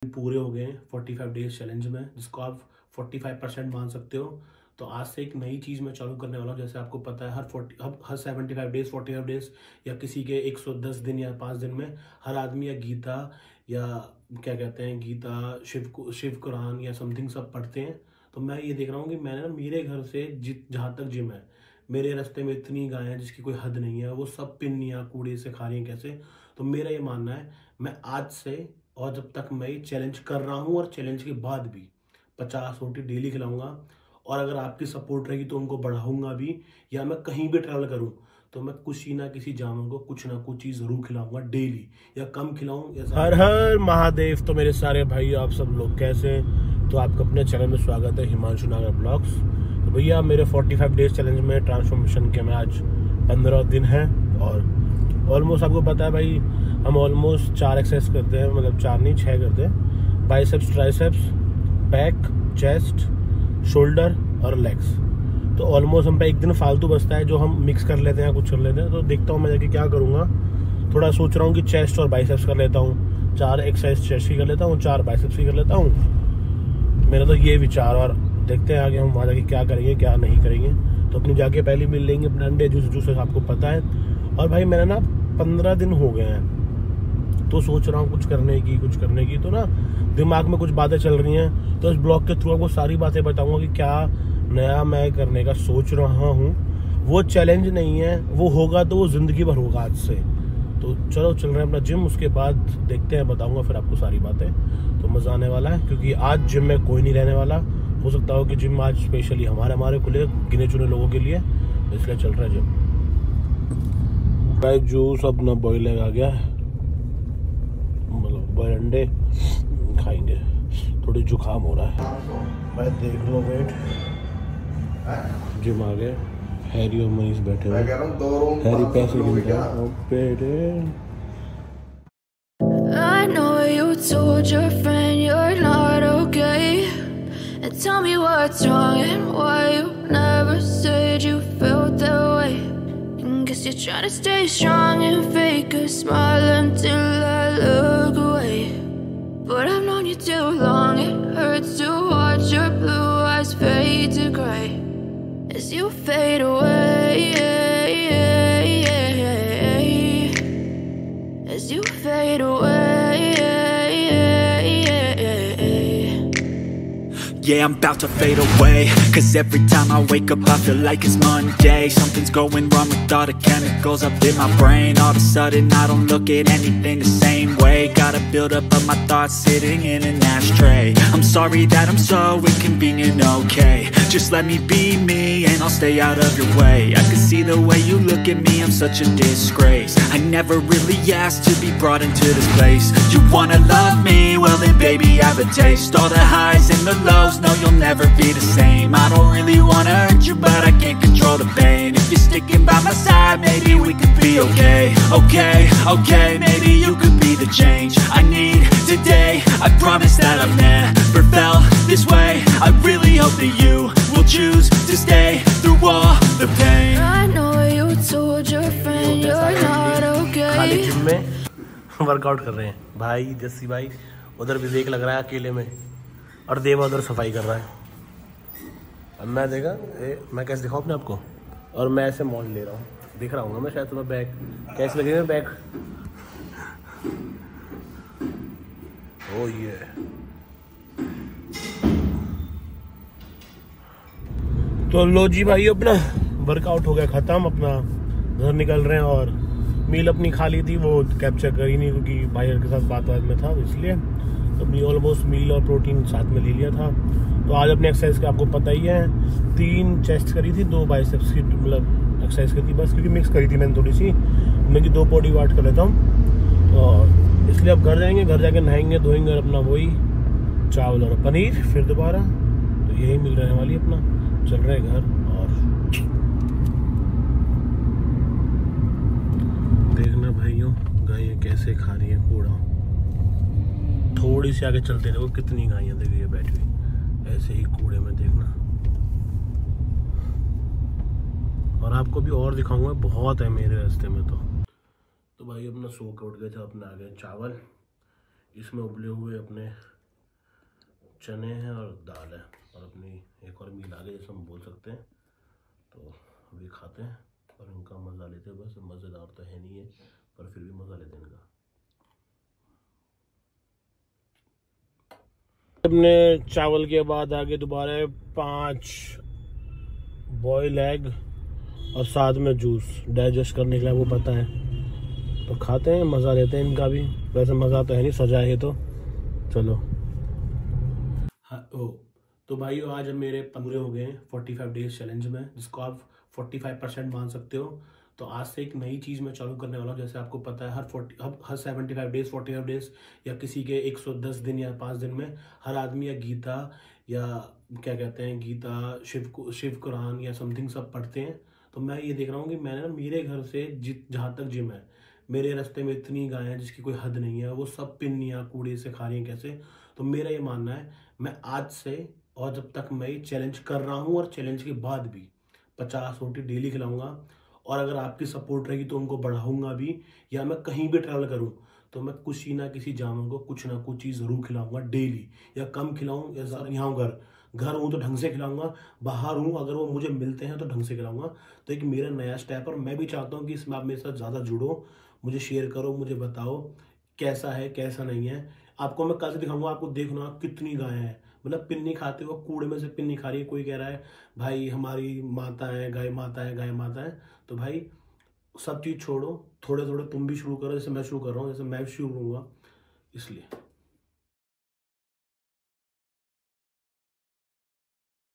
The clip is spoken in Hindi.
पूरे हो गए 45 डेज चैलेंज में, जिसको आप 45% मान सकते हो। तो आज से एक नई चीज़ मैं चालू करने वाला हूँ। जैसे आपको पता है हर 75 डेज 45 डेज या किसी के 110 दिन या 5 दिन में हर आदमी या गीता या क्या कहते हैं गीता शिव कुरान या समथिंग सब पढ़ते हैं। तो मैं ये देख रहा हूँ कि मैंने ना मेरे घर से जहाँ तक जिम है, मेरे रास्ते में इतनी गायें हैं जिसकी कोई हद नहीं है, वो सब पिन्नियाँ कूड़े से खा रही हैं कैसे। तो मेरा ये मानना है मैं आज से और जब तक मैं ये चैलेंज कर रहा हूँ और चैलेंज के बाद भी 50 रोटी डेली खिलाऊंगा। और अगर आपकी सपोर्ट रहेगी तो उनको बढ़ाऊंगा भी, या मैं कहीं भी ट्रैवल करूँ तो मैं किसी ना किसी जानवर को कुछ ना कुछ चीज़ जरूर खिलाऊंगा डेली, या कम खिलाऊं या हर हर महादेव। तो मेरे सारे भाई आप सब लोग कैसे हैं? तो आपका अपने चैनल में स्वागत है, हिमांशु नागर ब्लॉग्स। तो भैया मेरे 45 डेज चैलेंज में ट्रांसफॉर्मेशन के में आज 15 दिन हैं और ऑलमोस्ट आपको पता है भाई हम ऑलमोस्ट 4 एक्सरसाइज करते हैं, मतलब 4 नहीं 6 करते हैं। Biceps, triceps, back, chest, shoulder और लेग्स। तो ऑलमोस्ट हम पे एक दिन फालतू बचता है जो हम मिक्स कर लेते हैं, कुछ कर लेते हैं। तो देखता हूँ मैं जाके क्या करूँगा। थोड़ा सोच रहा हूँ कि चेस्ट और बाइसेप्स कर लेता हूँ, 4 एक्सरसाइज चेस्ट की कर लेता हूँ, 4 बाइसेप्स की कर लेता हूँ। मेरा तो ये विचार, और देखते हैं आगे हम वहाँ जाके क्या करेंगे क्या नहीं करेंगे। तो अपनी जाके पहले मिल लेंगे अपने अंडे जूस आपको पता है। और भाई मैंने ना 15 दिन हो गए हैं तो सोच रहा हूँ कुछ करने की। तो ना दिमाग में कुछ बातें चल रही हैं, तो इस ब्लॉग के थ्रू आपको सारी बातें बताऊंगा कि क्या नया मैं करने का सोच रहा हूँ। वो चैलेंज नहीं है, वो होगा तो वो जिंदगी भर होगा आज से। तो चलो चल रहे हैं अपना जिम, उसके बाद देखते हैं, बताऊंगा फिर आपको सारी बातें। तो मजा आने वाला है क्योंकि आज जिम में कोई नहीं रहने वाला। हो सकता हो कि जिम आज स्पेशली हमारे खुले गिने चुने लोगों के लिए, इसलिए चल रहा है जिम। भाई जूस अपना बॉयल आ गया, मतलब बॉयल अंडे खाएंगे। थोड़ी जुकाम हो रहा है भाई, देख लो वेट। जिम आ गए, हैरी और मनीष बैठे हुए। हैरी पैसे गिनते हैं। I know you told your friend you're not okay, and tell me what's wrong and why you never said you felt that way. And guess you're trying to stay strong and fake a smile until I look away. But I've known you too long, it hurts to watch your blue eyes fade to gray as you fade away, as you fade away. Yeah, I'm about to fade away, cause every time I wake up I feel like it's Monday. Something's going wrong with all the chemicals up in my brain. All of a sudden I don't look at anything the same way. Gotta build up of my thoughts sitting in an ashtray. I'm sorry that I'm so inconvenient, okay. Just let me be me and I'll stay out of your way. I can see the way you look at me, I'm such a disgrace. I never really asked to be brought into this place. You wanna love me? Well then baby I have a taste. All the highs and the lows, no you'll never be the same. I don't really wanna hurt you but I can't control the pain. If you're sticking by my side maybe we could be okay. Okay, maybe you could be the change I need today. I promise that I've never felt this way. I really hope that you will choose to stay through all the pain. I know you told your friend you're not okay. खाली जिम में वर्कआउट कर रहे हैं भाई, जस्सी भाई उधर विवेक लग रहा है अकेले में, और देवा उधर सफाई कर रहा है। अब मैं देखा मैं कैसे दिखाऊँ अपने आपको, और मैं ऐसे मॉल ले रहा हूँ, दिख रहा हूँ मैं शायद तुम्हें। बैग कैसे लगेगा बैग? ओ ये तो लो जी भाई, अपना वर्कआउट हो गया ख़त्म, अपना घर निकल रहे हैं। और मील अपनी खा ली थी, वो कैप्चर करी नहीं क्योंकि भाई के साथ बात में था, इसलिए अपनी ऑलमोस्ट मील और प्रोटीन साथ में ले लिया था। तो आज अपनी एक्सरसाइज का आपको पता ही है, 3 चेस्ट करी थी, 2 बाइसेप्स की मतलब एक्सरसाइज करी थी बस, क्योंकि मिक्स करी थी मैंने थोड़ी सी। मैं 2 बॉडी वार्ट कर लेता हूँ, और इसलिए अब घर जाएंगे, घर जाके नहाएंगे धोएंगे और अपना वही चावल और पनीर फिर दोबारा। तो यही मिल रहने वाली अपना, चल रहे हैं घर। और देखना भाइयों गायें कैसे खा रही हैं कूड़ा। थोड़ी सी आगे चलते देखो कितनी गायें देखिए बैठी हुई ऐसे ही कूड़े में, देखना। और आपको भी और दिखाऊंगा, बहुत है मेरे रास्ते में। तो भाई अपना सो के उठ गए थे, अपने आ गए चावल, इसमें उबले हुए अपने चने हैं और दाल है और अपनी एक और मील आगे जैसे हम बोल सकते हैं। तो अभी खाते हैं और इनका मज़ा लेते हैं। बस मज़ेदार तो है नहीं है पर फिर भी मज़ा लेते हैं इनका। अपने चावल के बाद आगे दोबारा 5 बॉयल एग और साथ में जूस डाइजेस्ट करने के लिए, वो पता है। तो खाते हैं, मज़ा लेते हैं इनका भी। वैसे मज़ा तो है नहीं, सजा है तो चलो। हाँ तो भाई आज मेरे 15 हो गए 45 डेज चैलेंज में, जिसको आप 45% मान सकते हो। तो आज से एक नई चीज़ मैं चालू करने वाला हूँ। जैसे आपको पता है हर 75 डेज 45 डेज या किसी के 110 दिन या 5 दिन में हर आदमी या गीता या क्या कहते हैं गीता शिव कुरान या समथिंग सब पढ़ते हैं। तो मैं ये देख रहा हूँ कि मैंने ना मेरे घर से जहाँ तक जिम है, मेरे रास्ते में इतनी गायें हैं जिसकी कोई हद नहीं है, वो सब पिन्नियाँ कूड़े से खा रही हैं कैसे। तो मेरा ये मानना है मैं आज से और जब तक मैं ये चैलेंज कर रहा हूँ और चैलेंज के बाद भी 50 रोटी डेली खिलाऊंगा। और अगर आपकी सपोर्ट रहेगी तो उनको बढ़ाऊंगा भी, या मैं कहीं भी ट्रैवल करूँ तो मैं किसी ना किसी जानवर को कुछ ना कुछ चीज़ ज़रूर खिलाऊंगा डेली, या कम खिलाऊँ या यहाँ घर हूँ तो ढंग से खिलाऊंगा, बाहर हूँ अगर वो मुझे मिलते हैं तो ढंग से खिलाऊंगा। तो एक मेरा नया स्टेप, और मैं भी चाहता हूँ कि इसमें आप मेरे साथ ज़्यादा जुड़ो, मुझे शेयर करो, मुझे बताओ कैसा है कैसा नहीं है। आपको मैं कल से दिखाऊंगा, आपको देखना कितनी गायें हैं, मतलब पिन्नी खाते हो, कूड़े में से पिन्नी खा रही है। कोई कह रहा है भाई हमारी माता है गाय माता है गाय माता है। तो भाई सब चीज़ छोड़ो, थोड़े थोड़े तुम भी शुरू करो, जैसे मैं शुरू कर रहा हूँ, जैसे मैं शुरू करूँगा इसलिए।